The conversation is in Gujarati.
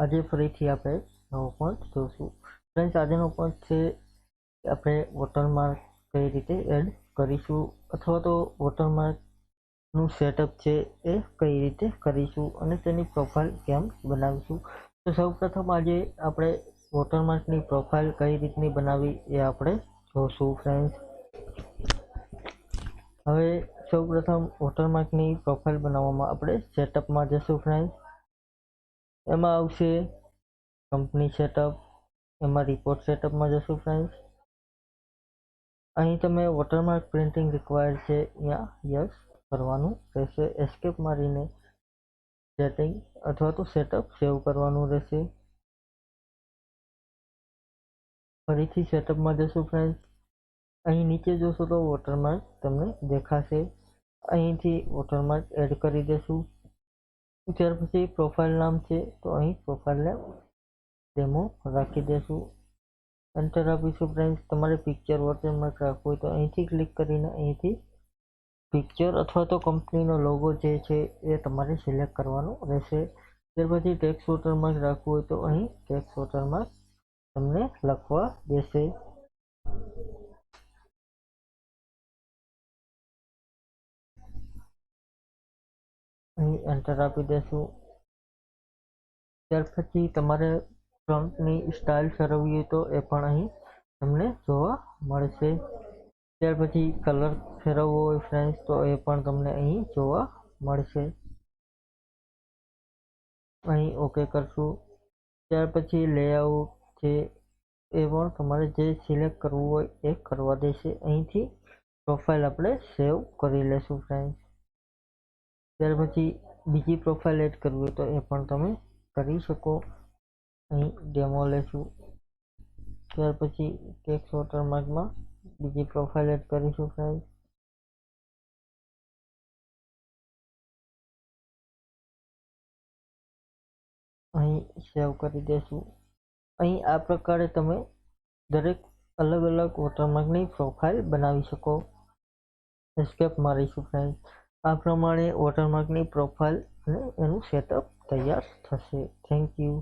આજે ફરીથી આપણે નવો પોઈન્ટ જોશું. ફ્રેન્ડ્સ, આજનો પોઈન્ટ છે કે આપણે વોટરમાર્ક કઈ રીતે એડ કરીશું અથવા તો વોટરમાર્કનું સેટઅપ છે એ કઈ રીતે કરીશું અને તેની પ્રોફાઇલ કેમ બનાવીશું. તો સૌપ્રથમ આજે આપણે વોટરમાર્કની પ્રોફાઇલ કઈ રીતની બનાવી એ આપણે જોશું. ફ્રેન્ડ્સ, હવે સૌપ્રથમ વોટરમાર્કની પ્રોફાઇલ બનાવવામાં આપણે સેટઅપમાં જશું. ફ્રેન્ડ્સ, એમાં આવશે કંપની સેટઅપ, એમાં રિપોર્ટ સેટઅપમાં જશું. ફ્રેન્ડ્સ, અહીં તમે વોટરમાર્ક પ્રિન્ટિંગ રિક્વાયર્ડ છે ત્યાં યસ કરવાનું રહેશે. એસ્કેપ મારીને સેટિંગ અથવા તો સેટઅપ સેવ કરવાનું રહેશે. ફરીથી સેટઅપમાં જશું. ફ્રેન્ડ્સ, અહીં નીચે જોશો તો વોટરમાર્ક તમને દેખાશે. અહીંથી વોટરમાર્ક એડ કરી દેશું. ત્યાર પછી પ્રોફાઇલ નામ છે તો અહીં પ્રોફાઇલને ડેમો રાખી દેશું. એન્ટર આપીશું. ફ્રેન્ડ્સ, તમારે પિક્ચર વોટરમાર્ક રાખવું હોય તો અહીંથી ક્લિક કરીને અહીંથી પિક્ચર અથવા તો કંપનીનો લોગો જે છે એ તમારે સિલેક્ટ કરવાનો રહેશે. ત્યાર પછી ટેક્સ્ટ વોટરમાર્ક રાખવું હોય તો અહીં ટેક્સ્ટ વોટરમાર્ક તમને લખવા દેશે. અહીં એન્ટર આપી દેશું. ત્યાર પછી તમારે ફ્રન્ટની સ્ટાઇલ ફેરવવી હોય તો એ પણ અહીં તમને જોવા મળશે. ત્યાર પછી કલર ફેરવવો હોય ફ્રેન્ડ્સ તો એ પણ તમને અહીં જોવા મળશે. અહીં ઓકે કરશું. ત્યાર પછી લેઆઉટ છે એ પણ તમારે જે સિલેક્ટ કરવું હોય એ કરવા દેશે. અહીંથી પ્રોફાઇલ આપણે સેવ કરી લેશું. ફ્રેન્ડ્સ, ત્યાર પછી બીજી પ્રોફાઇલ એડ કરવી હોય તો એ પણ તમે કરી શકો. અહીં ડેમો લેશું. ત્યાર પછી ટેક્સ્ટ વોટરમાર્કમાં બીજી પ્રોફાઇલ એડ કરીશું. ફ્રેન્ડ્સ, અહીં સેવ કરી દેશું. અહીં આ પ્રકારે તમે દરેક અલગ અલગ વોટરમાર્કની પ્રોફાઇલ બનાવી શકો. એસ્કેપ મારીશું. ફ્રેન્ડ્સ, આ પ્રમાણે વોટરમાર્કની પ્રોફાઇલ અને એનું સેટઅપ તૈયાર થશે. Thank you.